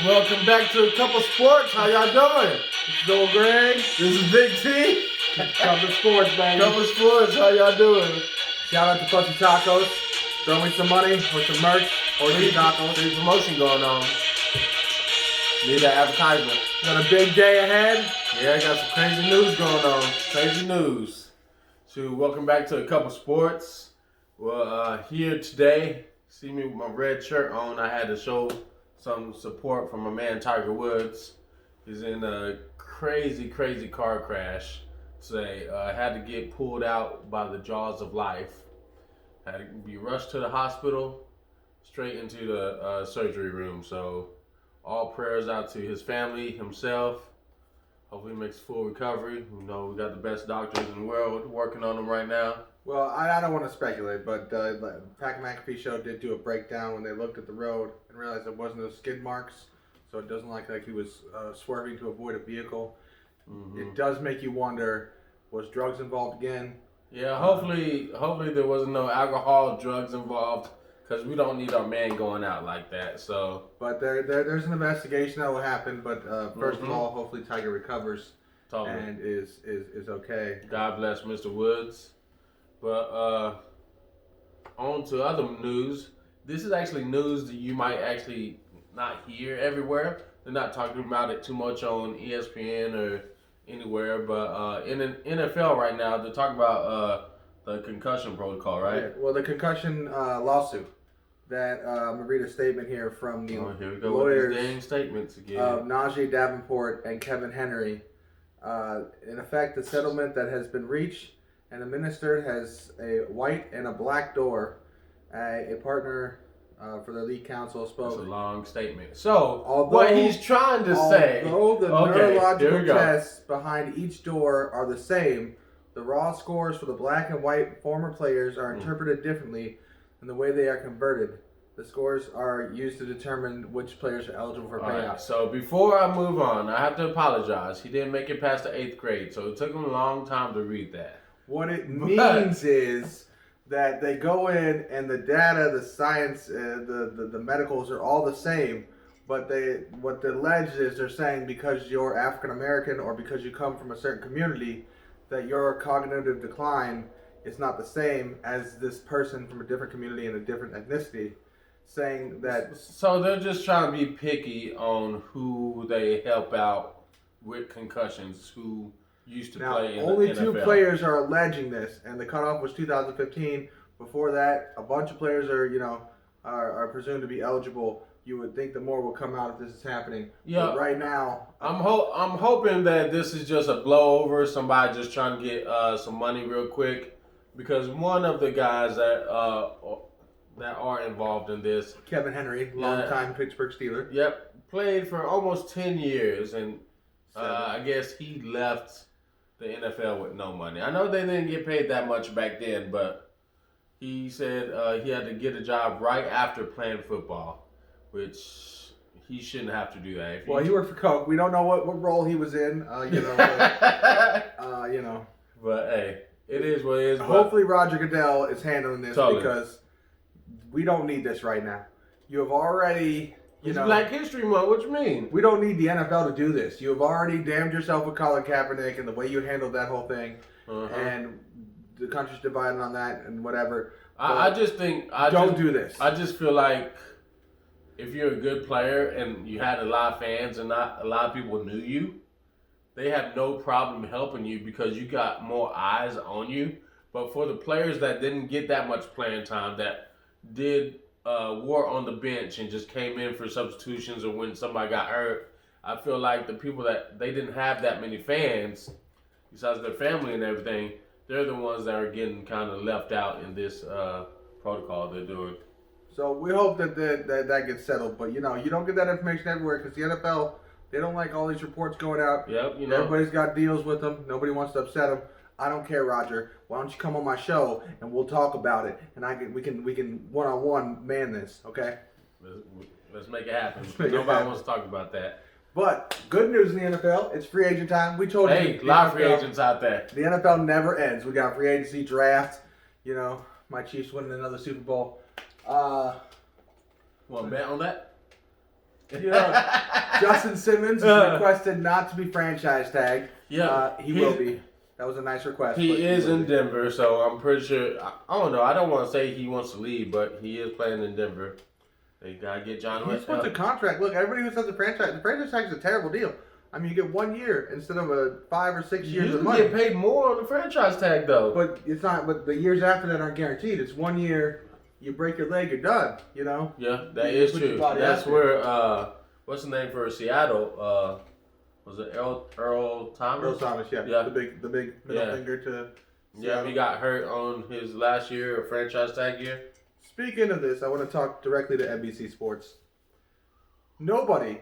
Welcome back to A Couple Sports. How y'all doing? It's Joel Greg. This is Big T. Couple Sports, baby. Couple Sports. How y'all doing? Shout out to Pussy Tacos. Throw me some money or some merch or some tacos. Big promotion going on. Need an advertisement. Got a big day ahead. Yeah, I got some crazy news going on. Crazy news. So, welcome back to A Couple Sports. Well, here today, see me with my red shirt on. I had to show some support from my man Tiger Woods. He's in a crazy car crash. Had to get pulled out by the jaws of life. Had to be rushed to the hospital, straight into the surgery room. So all prayers out to his family, himself. Hopefully he makes full recovery. We know we got the best doctors in the world working on him right now. Well, I don't want to speculate, but Pat McAfee show did do a breakdown when they looked at the road and realized it wasn't those skid marks, so it doesn't look like he was swerving to avoid a vehicle. Mm-hmm. It does make you wonder, was drugs involved again? Yeah, hopefully there wasn't no alcohol, drugs involved, because we don't need our man going out like that. So, but there's an investigation that will happen. But first of all, hopefully Tiger recovers and is okay. God bless Mr. Woods. But on to other news. This is actually news that you might actually not hear everywhere. They're not talking about it too much on ESPN or anywhere. But in the NFL right now, they're talking about the concussion protocol, right? Yeah, well, the concussion lawsuit. That I'm gonna read a statement here from the here we go lawyers with these dang statements again. Of Najee Davenport and Kevin Henry. In effect, the settlement that has been reached and administered has a white and a black door. A partner for the lead counsel spoke. That's a long statement. So, what he's trying to say... Although the neurological tests behind each door are the same, the raw scores for the black and white former players are interpreted differently in the way they are converted. The scores are used to determine which players are eligible for payout. Right, so before I move on, I have to apologize. He didn't make it past the 8th grade, so it took him a long time to read that. What it means is that they go in and the data, the science, the medicals are all the same, but what the alleged is they're saying because you're African American or because you come from a certain community that your cognitive decline is not the same as this person from a different community and a different ethnicity, saying that... So they're just trying to be picky on who they help out with concussions, who used to play in the NFL. Only 2 players are alleging this, and the cutoff was 2015. Before that, a bunch of players are presumed to be eligible. You would think the more will come out if this is happening. Yeah. But right now, I'm hoping that this is just a blowover. Somebody just trying to get some money real quick, because one of the guys that are involved in this, Kevin Henry, longtime Pittsburgh Steeler. Yep, played for almost 10 years, and I guess he left the NFL with no money. I know they didn't get paid that much back then, but he said he had to get a job right after playing football, which he shouldn't have to do that. He worked for Coke. We don't know what role he was in, But hey, it is what it is. Hopefully Roger Goodell is handling this because we don't need this right now. You have already... It's Black History Month. What you mean? We don't need the NFL to do this. You have already damned yourself with Colin Kaepernick and the way you handled that whole thing, and the country's divided on that and whatever. I just think don't do this. I just feel like if you're a good player and you had a lot of fans and not a lot of people knew you, they have no problem helping you because you got more eyes on you. But for the players that didn't get that much playing time, that did. Were on the bench and just came in for substitutions or when somebody got hurt, I feel like the people that they didn't have that many fans, besides their family and everything, they're the ones that are getting kind of left out in this protocol they're doing. So we hope that gets settled, but you don't get that information everywhere because the NFL, they don't like all these reports going out. Yep, everybody's got deals with them. Nobody wants to upset them. I don't care, Roger. Why don't you come on my show and we'll talk about it, and we can one-on-one man this, okay? Let's make it happen. Nobody wants to talk about that. But good news in the NFL, it's free agent time. We told you. Hey, a lot of free agents out there. The NFL never ends. We got free agency, draft. My Chiefs winning another Super Bowl. Want to bet on that? Justin Simmons is requested not to be franchise tagged. Yeah, he will be. That was a nice request. He is in Denver, so I'm pretty sure. I don't know. I don't want to say he wants to leave, but he is playing in Denver. They gotta get John West. He's put the contract. Look, everybody who says the franchise tag is a terrible deal. I mean, you get 1 year instead of a 5 or 6 years of money. You get paid more on the franchise tag, though. But it's not. But the years after that aren't guaranteed. It's 1 year. You break your leg, you're done. You know. Yeah, that is true. That's where. What's the name for Seattle? Was it Earl Thomas? Earl Thomas, yeah. The big middle finger to. Yeah, he got hurt on his last year, or franchise tag year. Speaking of this, I want to talk directly to NBC Sports. Nobody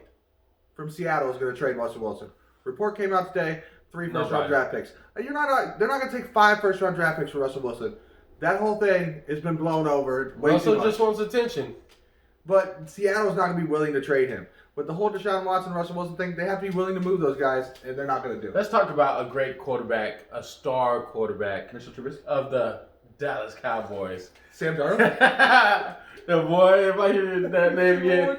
from Seattle is going to trade Russell Wilson. Report came out today, 3 first-round draft picks. They're not going to take 5 first-round draft picks for Russell Wilson. That whole thing has been blown over way too much. Russell just wants attention. But Seattle's not going to be willing to trade him. With the whole Deshaun Watson, Russell Wilson thing, they have to be willing to move those guys, and they're not going to do it. Let's talk about a great quarterback, a star quarterback Mr. Trubisky of the Dallas Cowboys. Sam Darnold? The boy, if I hear that name again.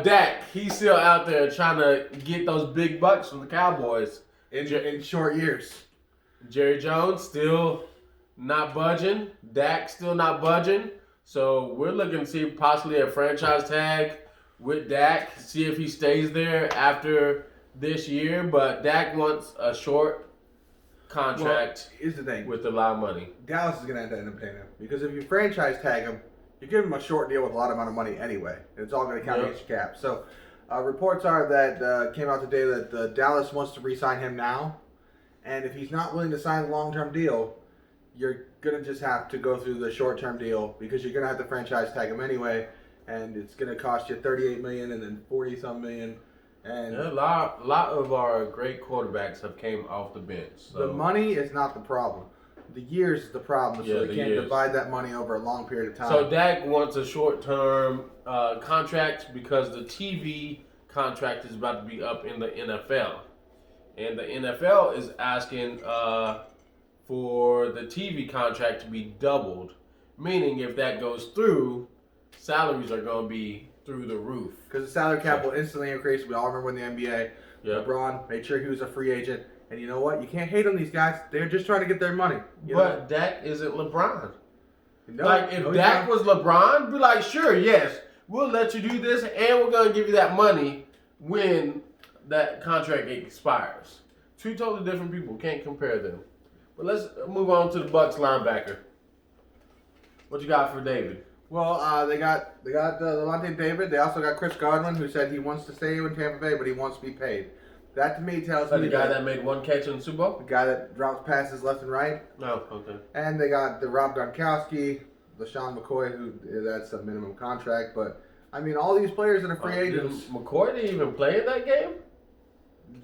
Dak, he's still out there trying to get those big bucks from the Cowboys. In short years. Jerry Jones still not budging. Dak still not budging. So we're looking to see possibly a franchise tag with Dak, see if he stays there after this year. But Dak wants a short contract. Well, here's the thing. With a lot of money. Dallas is going to end up paying him. Because if you franchise tag him, you give him a short deal with a lot amount of money anyway. And it's all going to count against your cap. So reports are that came out today that Dallas wants to re-sign him now. And if he's not willing to sign a long-term deal, you're going to just have to go through the short-term deal because you're going to have to franchise tag him anyway. And it's going to cost you $38 million and then $40-some million. And a lot of our great quarterbacks have came off the bench. So. The money is not the problem. The years is the problem, so they can't divide that money over a long period of time. So Dak wants a short-term contract because the TV contract is about to be up in the NFL. And the NFL is asking for the TV contract to be doubled, meaning if that goes through, salaries are going to be through the roof. Because the salary cap will instantly increase. We all remember in the NBA, LeBron made sure he was a free agent. And you know what? You can't hate on these guys. They're just trying to get their money. But Dak isn't LeBron. No, if Dak was LeBron, be like, sure, yes, we'll let you do this, and we're going to give you that money when that contract expires. Two totally different people. Can't compare them. But let's move on to the Bucs linebacker. What you got for David? Well, they got Levante David. They also got Chris Godwin, who said he wants to stay in Tampa Bay, but he wants to be paid. That to me tells me the guy that made one catch in the Super Bowl? The guy that drops passes left and right. Oh, okay. And they got the Rob Gronkowski, LaShawn McCoy, who that's a minimum contract. But, I mean, all these players that are free agents. McCoy didn't even play in that game?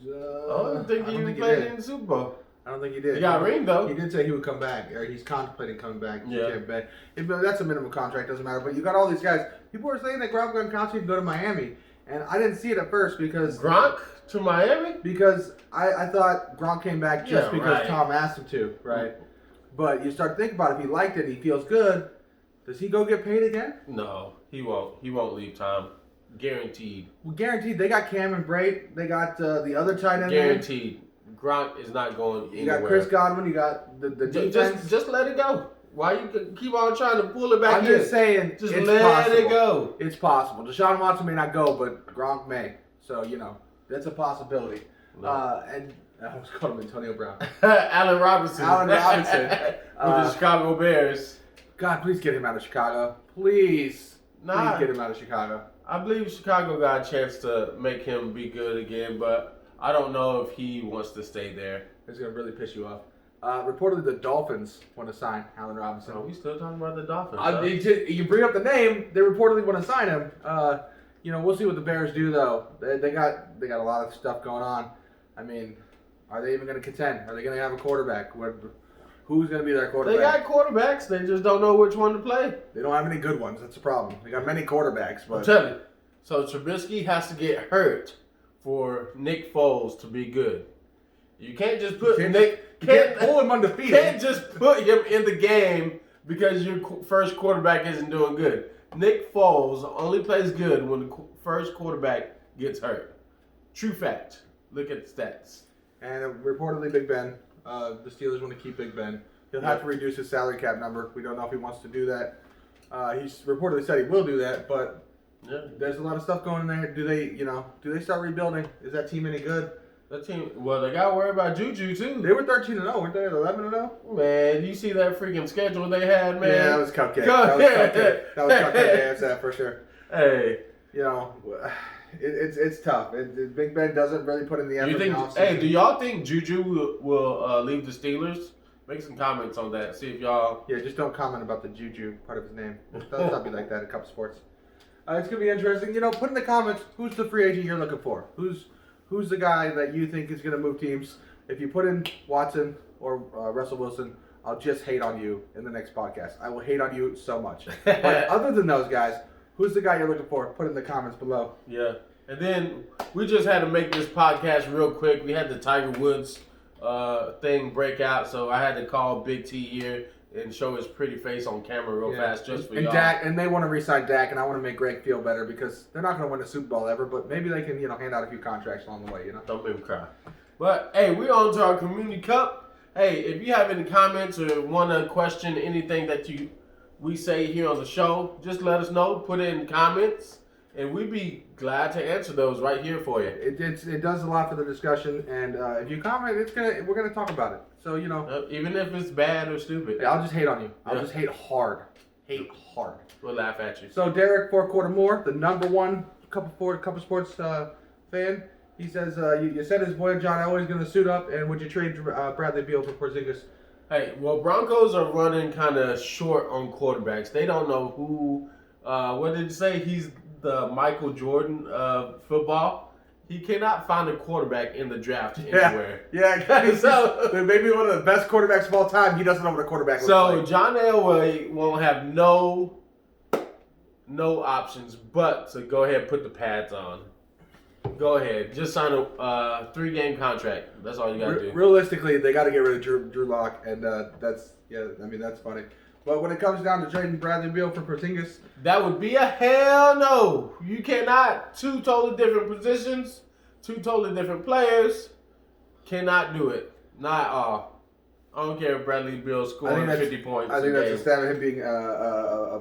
I don't think he even played in the Super Bowl. I don't think he did. He got a ring, though. He did say he would come back, or he's contemplating coming back. That's a minimum contract, doesn't matter. But you got all these guys. People are saying that Rob Gronkowski can go to Miami. And I didn't see it at first because... Gronk to Miami? Because I thought Gronk came back just because Tom asked him to, right? But you start to think about it. If he liked it, he feels good. Does he go get paid again? No, he won't. He won't leave Tom. Guaranteed. Well, guaranteed. They got Cam and Brate. They got the other tight end. Guaranteed. Gronk is not going anywhere. You got Chris Godwin. You got the defense. Just let it go. Why you keep on trying to pull it back I'm just saying, just let it go. It's possible. Deshaun Watson may not go, but Gronk may. So, that's a possibility. No. And I almost called him Antonio Brown. Allen Robinson. With the Chicago Bears. God, please get him out of Chicago. Please get him out of Chicago. I believe Chicago got a chance to make him be good again, but I don't know if he wants to stay there. It's going to really piss you off. Reportedly, the Dolphins want to sign Allen Robinson. Are we still talking about the Dolphins? You bring up the name. They reportedly want to sign him. We'll see what the Bears do though. They got a lot of stuff going on. I mean, are they even going to contend? Are they going to have a quarterback? Who's going to be their quarterback? They got quarterbacks. They just don't know which one to play. They don't have any good ones. That's the problem. They got many quarterbacks. But I'm telling you. So Trubisky has to get hurt for Nick Foles to be good. You can't just put can't pull him undefeated. Can't just put him in the game because your first quarterback isn't doing good. Nick Foles only plays good when the first quarterback gets hurt. True fact. Look at the stats. And reportedly, Big Ben. The Steelers want to keep Big Ben. He'll have to reduce his salary cap number. We don't know if he wants to do that. He's reportedly said he will do that, but there's a lot of stuff going in there. Do they start rebuilding? Is that team any good? That team, well, they got to worry about Juju, too. They were 13-0, weren't they? 11-0? Man, you see that freaking schedule they had, man? Yeah, that was cupcake. That was cupcake. That's that for sure. Hey. It's tough. Big Ben doesn't really put in the effort. Do y'all think Juju will leave the Steelers? Make some comments on that. See if y'all... Yeah, just don't comment about the Juju part of his name. Let's not be like that in Cup Sports. It's going to be interesting. Put in the comments, who's the free agent you're looking for? Who's the guy that you think is going to move teams? If you put in Watson or Russell Wilson, I'll just hate on you in the next podcast. I will hate on you so much. But other than those guys, who's the guy you're looking for? Put in the comments below. Yeah. And then we just had to make this podcast real quick. We had the Tiger Woods thing break out, so I had to call Big T here and show his pretty face on camera real fast just for y'all. Dak, and they want to re-sign Dak, and I want to make Greg feel better because they're not going to win a Super Bowl ever, but maybe they can, hand out a few contracts along the way, Don't make me cry. But, hey, we're on to our Community Cup. Hey, if you have any comments or want to question anything that we say here on the show, just let us know. Put it in comments, and we'd be glad to answer those right here for you. It does a lot for the discussion, and if you comment, we're gonna talk about it. So even if it's bad or stupid, I'll just hate on you. I'll just hate hard. We'll laugh at you. So Derek Four-Quarter-Moore, the #1 Couple Sports fan, he says you said his boy John Elway's gonna suit up, and would you trade Bradley Beal for Porzingis? Hey, well, Broncos are running kind of short on quarterbacks. They don't know who. What did you say? He's the Michael Jordan of football. He cannot find a quarterback in the draft anywhere. Yeah. So maybe one of the best quarterbacks of all time. He doesn't know what a quarterback looks like. So John Elway won't have no options but to go ahead and put the pads on. Go ahead, just sign a 3-game contract. That's all you gotta do. Realistically, they got to get rid of Drew Lock, and that's funny. But when it comes down to trading Bradley Beal for Porzingis, that would be a hell no. You cannot. 2 totally different positions, 2 totally different players. Cannot do it. Not at all. I don't care if Bradley Beal scoring 50 points. I think that's a stab at him being a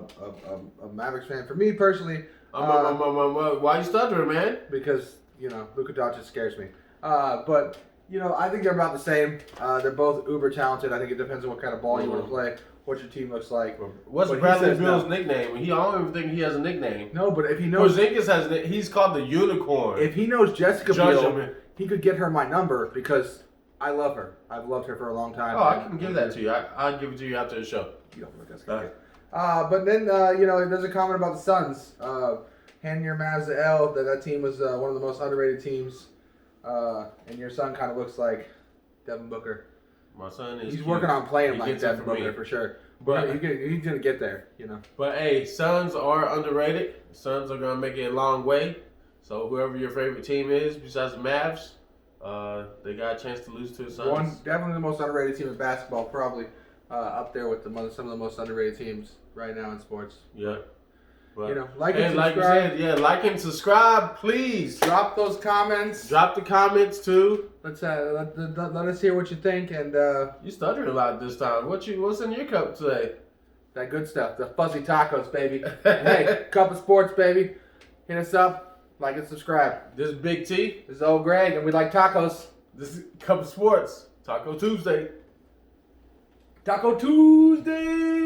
Mavericks fan. For me personally, why you stuttering, man? Because Luka Doncic scares me. But I think they're about the same. They're both uber talented. I think it depends on what kind of ball you want to play. What your team looks like. What's Bradley Beal's nickname? I don't even think he has a nickname. No, but if he knows... Porzingis he's called the Unicorn. If he knows Jessica Biel, he could get her my number because I love her. I've loved her for a long time. Oh, I can give that to you. I'll give it to you after the show. You don't know Jessica Biel. But then, there's a comment about the Suns. Handing your Mavs the L, that team was one of the most underrated teams. And your son kind of looks like Devin Booker. My son is. He's working on playing like Devin Booker for sure. But he's gonna get there, But hey, Suns are underrated. Suns are gonna make it a long way. So whoever your favorite team is, besides the Mavs, they got a chance to lose to the Suns. Definitely the most underrated team in basketball, probably up there with some of the most underrated teams right now in sports. Yeah. But, like and like you said, like and subscribe, please. Drop those comments. Drop the comments too. Let's let us hear what you think. And you stuttering a lot this time. What's in your cup today? That good stuff, the fuzzy tacos, baby. Hey, Cup of Sports, baby. Hit us up, like and subscribe. This is Big T. This is old Greg, and we like tacos. This is Cup of Sports. Taco Tuesday. Taco Tuesday.